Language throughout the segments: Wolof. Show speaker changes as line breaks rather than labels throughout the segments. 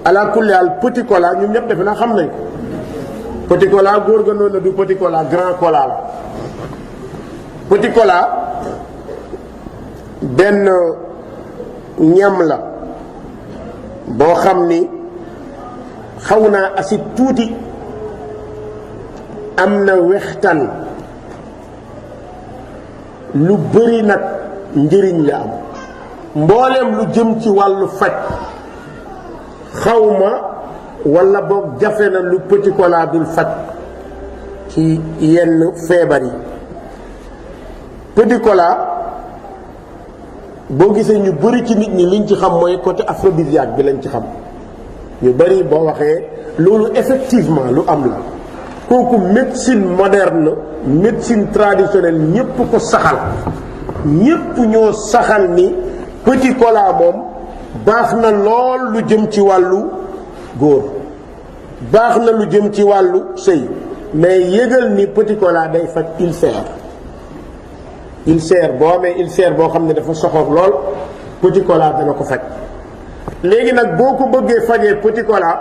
ala kulli al petit cola ñun ñëpp defe naa xam nañ ko petit cola góor ga noonu la du petit cola grand cola la petit cola benn ñam la boo xam ni xaw naa acide tuuti am na wextaan lu bëri nag njëriñ la am mbooleem lu jëm ci wàllu faj xawma walla boog jafe na lu petit cola dul faj ci yenn feebar yi petit cola boo gisee ñu bëri ci nit ñi liñ ci xam mooy côté aphrodisiaque bi lañ ci xam ñu bëri boo waxee loolu effectivement lu am la kooku médecine moderne médecine traditionnelle ñépp ko saxal ñépp ñoo saxal ni petit cola moom baax na lool lu jëm ci wàllu góor baax na lu jëm ci wàllu sëy mais yëgal ni petit cola day faj ulcère boo amee ulcère boo xam ne dafa soxor lool petit cola dana ko faj léegi nag boo ko bëggee fajee petit cola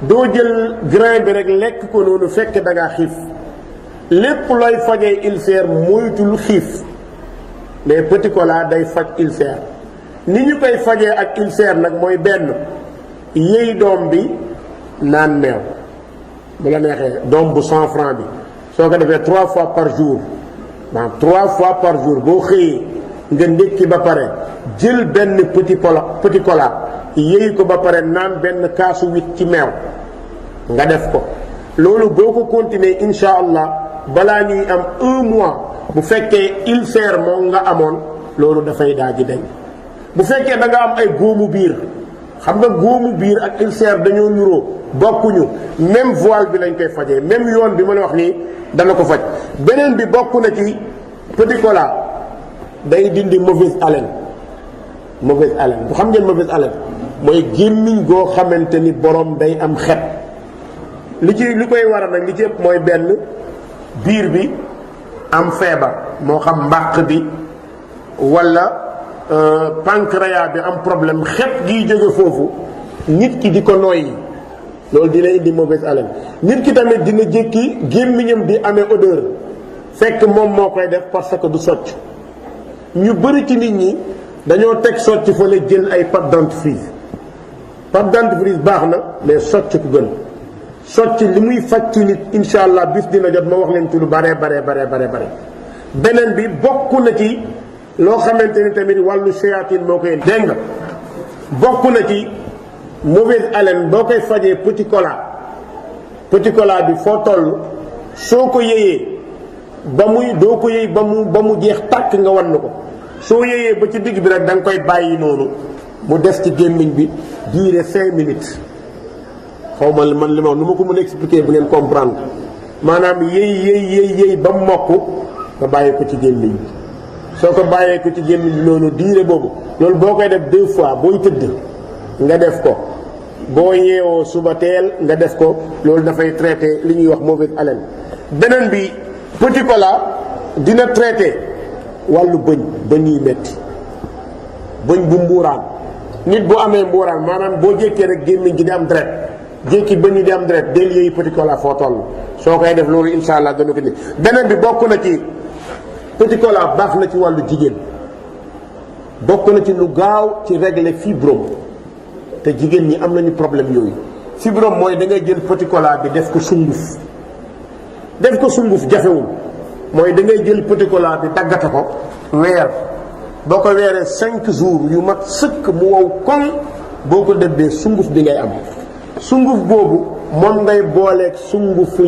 doo jël grain bi rek lekk ko noonu fekk da ngaa xiif lépp looy fajee ulcère moytul xiif mais petit cola day faj ulcère ni ñu koy fajee ak ulcère nag mooy benn yëy doom bi naan meew bu la neexee doom bu 100 francs bi soo ko defee 3 fois par jour maanaam 3 fois par jour boo xëyee nga ndékki ba pare jël benn petit cola yëy ko ba pare naan benn kaasu 8 ci meew nga def ko loolu boo ko continuer insha allah balaa ñuy am 1 mois bu fekkee ulcère moom nga amoon loolu dafay daal di dañ bu fekkee da nga am ay góomu biir xam nga góomu biir ak ulcère dañoo nuroo bokkuñu même voie bi lañ koy fajee même yoon bi ma la wax nii dana ko faj beneen bi bokk na ci petit cola day dindi mauvaise haleine bu xam ngeen mauvaise haleine mooy gémmiñ goo xamante ni borom day am xet li koy waral nag li ci ëpp mooy benn biir bi am feebar moo xam mbàq bi walla pancréas bi am problème xet giy jóge foofu nit ki di ko noyyi loolu dina indi mauvaise haleine nit ki tamit dina jékki gémmiñam di amee odeur fekk moom moo koy def parce que du socc ñu bëri ci nit ñi dañoo teg socc fa la jël ay pâte dentifrice baax na mais socc ku gën socc li muy faj ci nit insha allah bis dina jot ma wax leen ci lu bare beneen bi bokk na ci loo xamante ni tamit wàllu séyatine moo koy dégg nga bokk na ci mauvaise haleine boo koy fajee petit cola bi foo toll soo ko yëyee doo ko yëy ba mu jeex tàkk nga wan ko soo yëyee ba ci digg bi rek da nga koy bàyyi noonu mu des ci gémmiñ bi durée 5 minutes xaw ma man li ma wax nu ma ko mën a expliquer bu ngeen comprendre maanaam yëy ba mu mokk nga bàyyi ko ci gémmiñ bi soo ko bàyyee ko ci gémmiñ bi noonu durée boobu loolu boo koy def 2 fois booy tëdd nga def ko boo yeewoo suba teel nga def ko loolu dafay traité li ñuy wax mauvaise haleine beneen bi petit cola dina traité wàllu bëñ yi metti bëñ bu mbuuraan nit bu amee mbuuraan maanaam boo jékkee rek gémmiñ gi di am deret jékki bëñ yi di am deret del yooyu petit cola foo toll soo koy def loolu insha allah dana ko ni beneen bi bokk na ci petit cola baax na ci wàllu jigéen bokk na ci lu gaaw ci régler fibrome te jigéen ñi am nañu problème yooyu fibrome mooy da ngay jël petit cola bi def ko sunguf jafewul mooy da ngay jël petit cola bi daggate ko weer boo ko weeree 5 jours yu mat sëkk mu wow koŋ boo ko dëbbee sunguf bi ngay am sunguf boobu moom ngay booleeg sungufu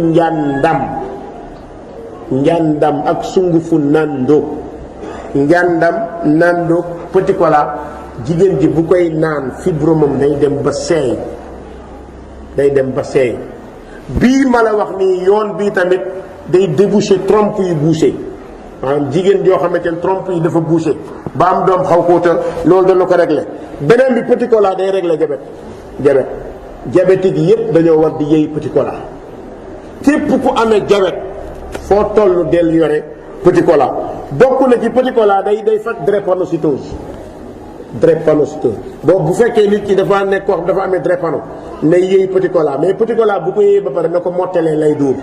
njàndam ak sungufu nandoog petit cola jigéen ji bu koy naan fibromam day dem ba seey bii ma la wax nii yoon bii tamit day déboucher trompe yu bouché maanaam jigéen joo xamante ne trompe yi dafa bouché ba am doom xaw kóotal loolu dana ko régler beneen bi petit cola day régler diabétique yépp dañoo war di yëy petit cola képp ku amee diabète foo toll del yore petit cola bokk na ci petit cola day faj drépanocytose drépanocytose boobu bu fekkee nit ki dafa nekk koo xam dafa amee drépano ne yëy petit cola mais petit cola bu ko yëyee ba pare na ko mottalee lay duur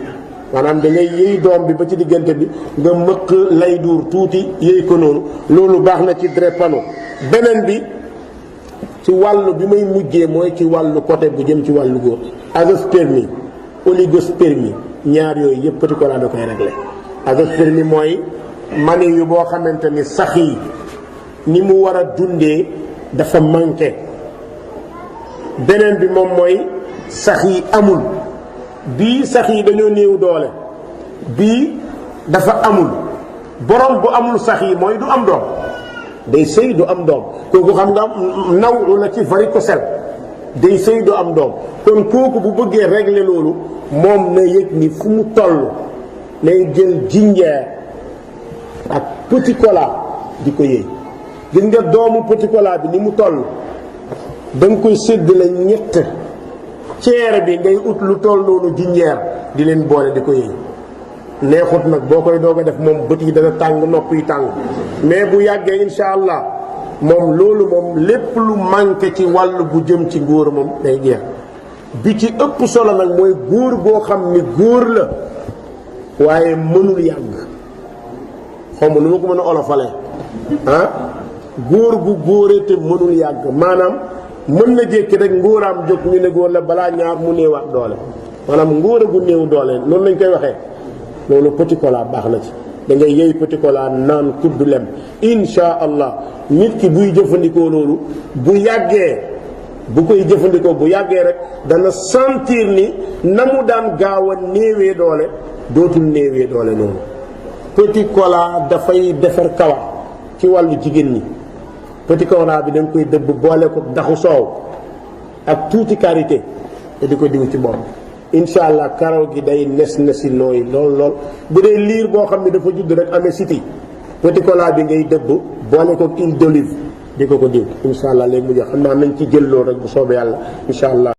maanaam da ngay yëy doom bi ba ci diggante bi nga mëq lay duur tuuti yëy ko noonu loolu baax na ci drépano. beneen bi ci wàllu bi may mujjee mooy ci wàllu côté bu jëm ci wàllu góor azoospermie oligospermie ñaar yooyu yëpp petit cola da koy réglé. azoospermie mooy mani yu boo xamante ni sax yi ni mu war a dundee dafa manqué. beneen bi moom mooy sax yi amul bii sax yi dañoo néew doole bii dafa amul borom bu amul sax yi mooy du am doom day sëy du am doom kooku xam nga naw la ci varicocèle day sëy du am doom kon kooku bu bëggee régler loolu moom na yëg ni fu mu toll nay jël jinjeer ak petit cola di ko yëy. gis nga doomu petit cola bi ni mu toll da nga koy séddale ñett ceere bi ngay ut lu toll noonu jinjeer di leen boole di ko yëy. neexut nag boo koy doog a def moom bët yi dana tàng nopp yi tàng mais bu yàggee insha allah moom loolu moom lépp lu manqué ci wàll bu jëm ci góor moom day jeex. bi ci ëpp solo nag mooy góor boo xam ni góor la waaye mënul yàgg xaw ma nu ma ko mën a olofalee góor gu góoree te mënul yàgg maanaam mën na jékki rek ngóoraam jóg ñu ne góor la balaa ñaar mu néewaat doole maanaam ngóora gu néew doole noonu lañ koy waxee. loolu petit cola baax na ci da ngay yëy petit cola naan kudd lem insha allah nit ki buy jëfandikoo loolu bu yàggee bu koy jëfandikoo bu yàggee rek dana sentir ni na mu daan gaaw a néewee doole dootul néewee doole noonu. petit cola dafay defar kawar ci wàllu jigéen ñi petit cola bi da nga koy dëbb boole ko daxu soow ak tuuti karité te di ko diw ci bopp. incha allah karaw gi day nes nesi nooy lool bu dee liir boo xam ne dafa judd rek amee siti petit cola bi ngay dëbb boole ko huile d'olive di ko diw incha allah léegi mu jeex xam naa nañ ci jël loolu rek bu soobee yàlla incha allah.